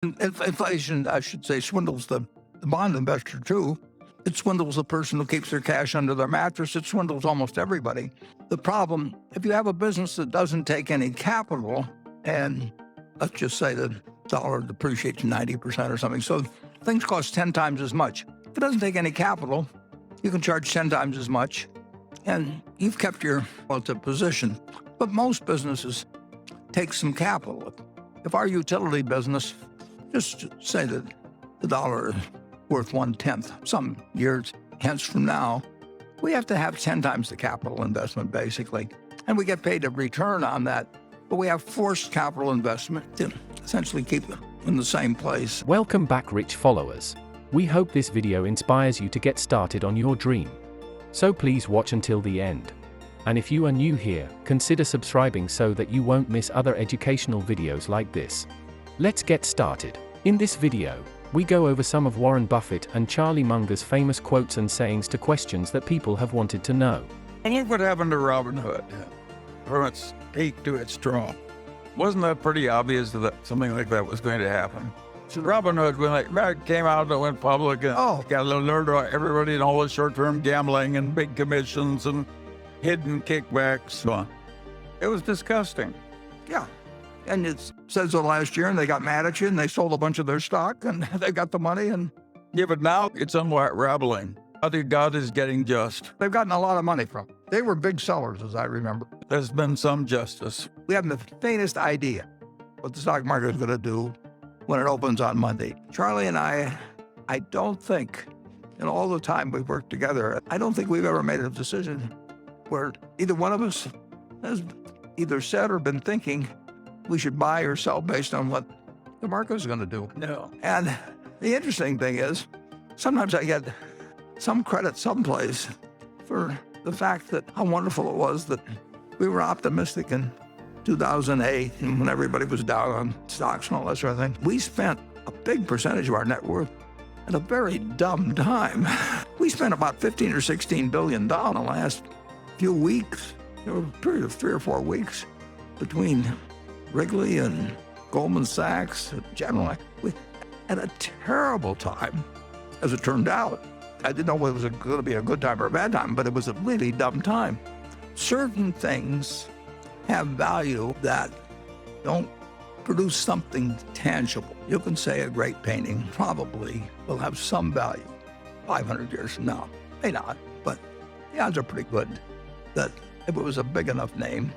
Inflation, I should say, swindles the bond investor too. It swindles the person who keeps their cash under their mattress. It swindles almost everybody. The problem, if you have a business that doesn't take any capital, and let's just say the dollar depreciates 90% or something, so things cost 10 times as much. If it doesn't take any capital, you can charge 10 times as much, and you've kept your relative position. But most businesses take some capital. If our utility business, just say that the dollar is worth 1/10 some years hence from now, we have to have 10 times the capital investment, basically. And we get paid a return on that, but we have forced capital investment to essentially keep them in the same place. Welcome back, rich followers. We hope this video inspires you to get started on your dream. So please watch until the end. And if you are new here, consider subscribing so that you won't miss other educational videos like this. Let's get started. In this video, we go over some of Warren Buffett and Charlie Munger's famous quotes and sayings to questions that people have wanted to know. And look what happened to Robin Hood, from its peak to its trough. Wasn't that pretty obvious that something like that was going to happen? So Robin Hood, when it came out and went public, and got alerted everybody and all the short-term gambling and big commissions and hidden kickbacks. So it was disgusting. Yeah. And it says so last year, and they got mad at you, and they sold a bunch of their stock, and they got the money, and Yeah, but now it's unraveling. I think God is getting just. they've gotten a lot of money from it. They were big sellers, as I remember. There's been some justice. We haven't the faintest idea what the stock market is going to do when it opens on Monday. Charlie and I don't think, in all the time we've worked together, I don't think we've ever made a decision where either one of us has either said or been thinking we should buy or sell based on what the market is going to do. No. And the interesting thing is, sometimes I get some credit someplace for the fact that how wonderful it was that we were optimistic in 2008 and when everybody was down on stocks and all that sort of thing. We spent a big percentage of our net worth at a very dumb time. We spent about 15 or 16 billion dollars in the last few weeks, a period of 3 or 4 weeks between Wrigley and Goldman Sachs, generally, at a terrible time, as it turned out. I didn't know whether it was going to be a good time or a bad time, but it was a really dumb time. Certain things have value that don't produce something tangible. You can say a great painting probably will have some value 500 years from now. May not, but the odds are pretty good that if it was a big enough name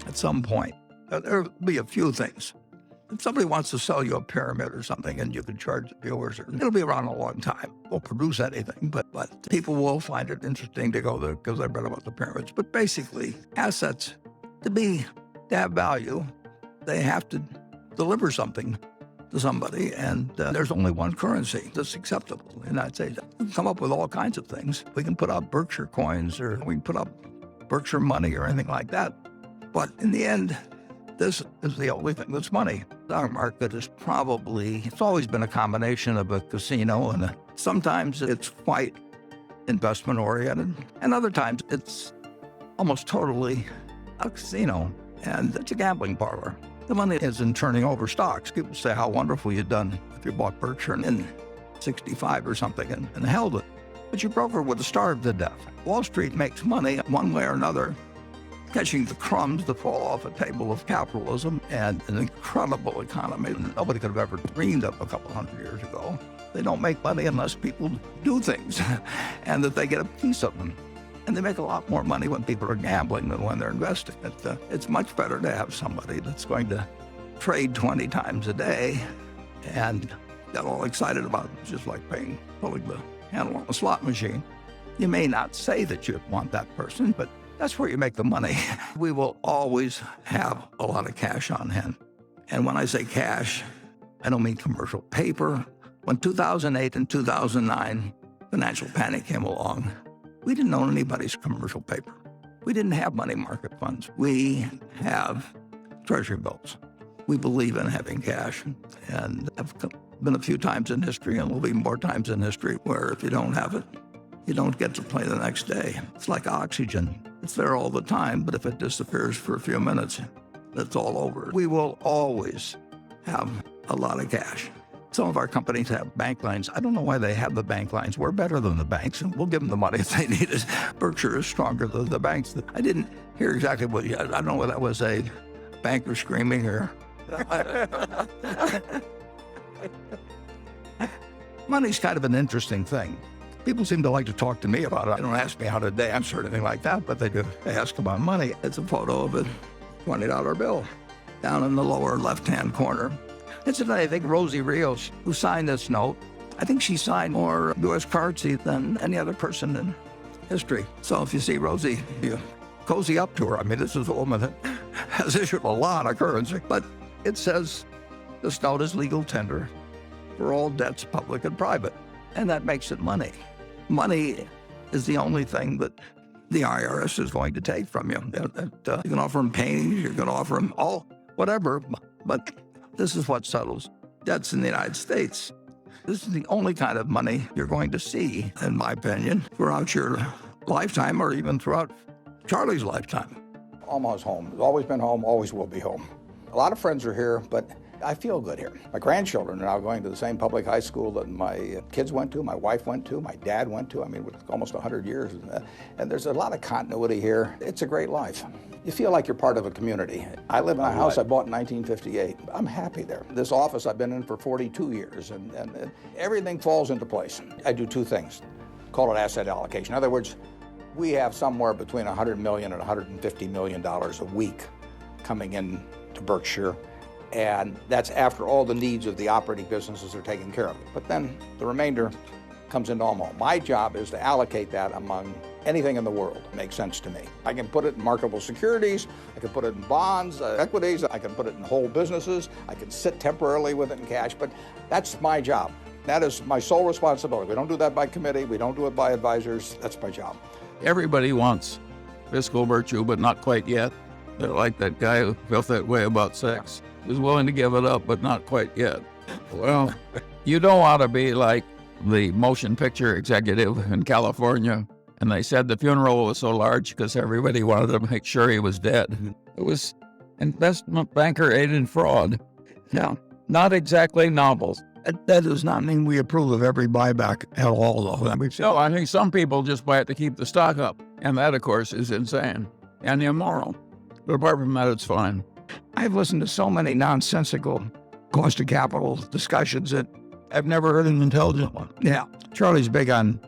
at some point, there'll be a few things. If somebody wants to sell you a pyramid or something and you can charge the viewers, it'll be around a long time. It won't produce anything, but people will find it interesting to go there because they've read about the pyramids. But basically, assets, to have value, they have to deliver something to somebody, and there's only one currency that's acceptable in the United States. We can come up with all kinds of things. We can put up Berkshire coins, or we can put up Berkshire money or anything like that. But in the end, this is the only thing that's money. Our market is it's always been a combination of a casino and sometimes it's quite investment oriented, and other times it's almost totally a casino, and it's a gambling parlor. The money isn't turning over stocks. People say how wonderful you've done if you bought Berkshire in 65 or something and held it. But your broker would have starved to death. Wall Street makes money one way or another, catching the crumbs that fall off a table of capitalism and an incredible economy that nobody could have ever dreamed of a couple hundred years ago. They don't make money unless people do things and that they get a piece of them. And they make a lot more money when people are gambling than when they're investing. It's much better to have somebody that's going to trade 20 times a day and get all excited about it, just like pulling the handle on a slot machine. You may not say that you want that person, but that's where you make the money. We will always have a lot of cash on hand. And when I say cash, I don't mean commercial paper. When 2008 and 2009 financial panic came along, we didn't own anybody's commercial paper. We didn't have money market funds. We have treasury bills. We believe in having cash, and have been a few times in history, and will be more times in history, where if you don't have it, you don't get to play the next day. It's like oxygen. It's there all the time, but if it disappears for a few minutes, it's all over. We will always have a lot of cash. Some of our companies have bank lines. I don't know why they have the bank lines. We're better than the banks, and we'll give them the money if they need it. Berkshire is stronger than the banks. I didn't hear exactly what I don't know whether that was a banker screaming or... Money's kind of an interesting thing. People seem to like to talk to me about it. They don't ask me how to dance or anything like that, but they do ask about money. It's a photo of a $20 bill down in the lower left-hand corner. Incidentally, I think Rosie Rios, who signed this note, I think she signed more U.S. currency than any other person in history. So if you see Rosie, you cozy up to her. I mean, this is a woman that has issued a lot of currency. But it says this note is legal tender for all debts, public and private. And that makes it money. Money is the only thing that the IRS is going to take from you. You can offer them paintings, you can offer them all, whatever, but this is what settles debts in the United States. This is the only kind of money you're going to see, in my opinion, throughout your lifetime or even throughout Charlie's lifetime. Omaha's home. It's always been home, always will be home. A lot of friends are here, but I feel good here. My grandchildren are now going to the same public high school that my kids went to, my wife went to, my dad went to. I mean, with almost 100 years. And there's a lot of continuity here. It's a great life. You feel like you're part of a community. I live in a house I bought in 1958. I'm happy there. This office I've been in for 42 years, and everything falls into place. I do two things. Call it asset allocation. In other words, we have somewhere between $100 million and $150 million a week coming in to Berkshire. And that's after all the needs of the operating businesses are taken care of. But then the remainder comes into Omaha. My job is to allocate that among anything in the world that makes sense to me. I can put it in marketable securities, I can put it in bonds, equities, I can put it in whole businesses, I can sit temporarily with it in cash, but that's my job. That is my sole responsibility. We don't do that by committee, we don't do it by advisors, that's my job. Everybody wants fiscal virtue, but not quite yet. They're like that guy who felt that way about sex. Was willing to give it up, but not quite yet. Well, you don't want to be like the motion picture executive in California, and they said the funeral was so large because everybody wanted to make sure he was dead. It was investment banker aided fraud. Now, Not exactly novels. that does not mean we approve of every buyback at all, though. No, I think some people just buy it to keep the stock up, and that, of course, is insane and immoral. But apart from that, it's fine. I've listened to so many nonsensical cost of capital discussions that I've never heard an intelligent one. Yeah, Charlie's big on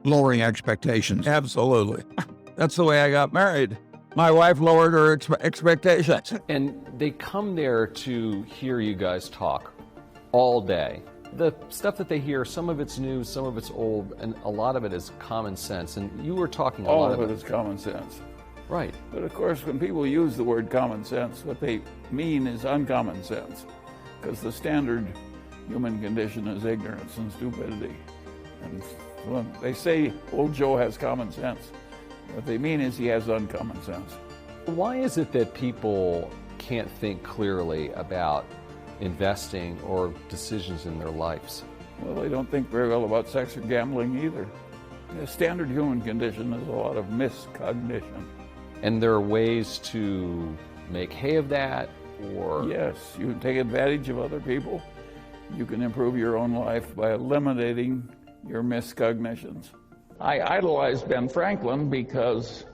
lowering expectations. Absolutely. That's the way I got married. My wife lowered her expectations. And they come there to hear you guys talk all day. The stuff that they hear, some of it's new, some of it's old, and a lot of it is common sense. And you were talking a All lot of about it is common sense. Right. But of course, when people use the word common sense, what they mean is uncommon sense, because the standard human condition is ignorance and stupidity. And when they say old Joe has common sense, what they mean is he has uncommon sense. Why is it that people can't think clearly about investing or decisions in their lives? Well, they don't think very well about sex or gambling either. The standard human condition is a lot of miscognition. And there are ways to make hay of that, or... Yes, you can take advantage of other people. You can improve your own life by eliminating your miscognitions. I idolized Ben Franklin because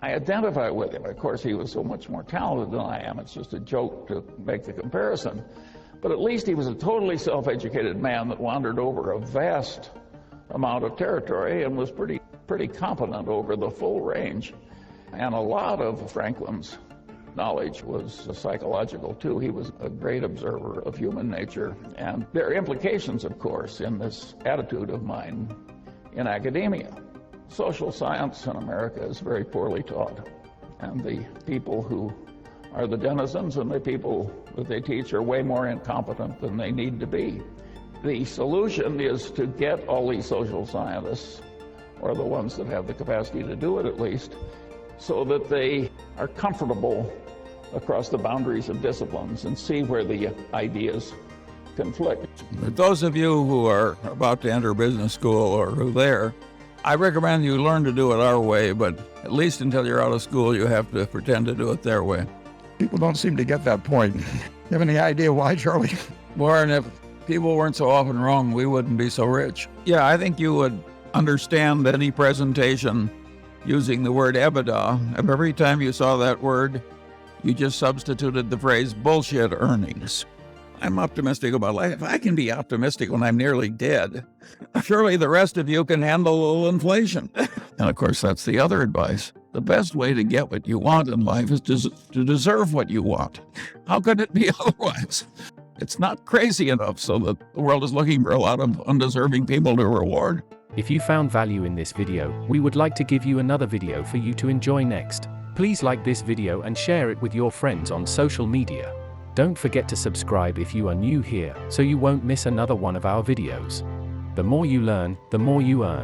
I identify with him. Of course, he was so much more talented than I am. It's just a joke to make the comparison. But at least he was a totally self-educated man that wandered over a vast amount of territory and was pretty competent over the full range. And a lot of Franklin's knowledge was psychological, too. He was a great observer of human nature. And there are implications, of course, in this attitude of mine in academia. Social science in America is very poorly taught. And the people who are the denizens and the people that they teach are way more incompetent than they need to be. The solution is to get all these social scientists, or the ones that have the capacity to do it at least, so that they are comfortable across the boundaries of disciplines and see where the ideas conflict. For those of you who are about to enter business school or who are there, I recommend you learn to do it our way, but at least until you're out of school, you have to pretend to do it their way. People don't seem to get that point. You have any idea why, Charlie? Warren, people weren't so often wrong, we wouldn't be so rich. Yeah, I think you would understand any presentation using the word EBITDA. If every time you saw that word, you just substituted the phrase bullshit earnings. I'm optimistic about life. If I can be optimistic when I'm nearly dead, surely the rest of you can handle a little inflation. And of course, that's the other advice. The best way to get what you want in life is to deserve what you want. How could it be otherwise? It's not crazy enough so that the world is looking for a lot of undeserving people to reward. If you found value in this video, we would like to give you another video for you to enjoy next. Please like this video and share it with your friends on social media. Don't forget to subscribe if you are new here, so you won't miss another one of our videos. The more you learn, the more you earn.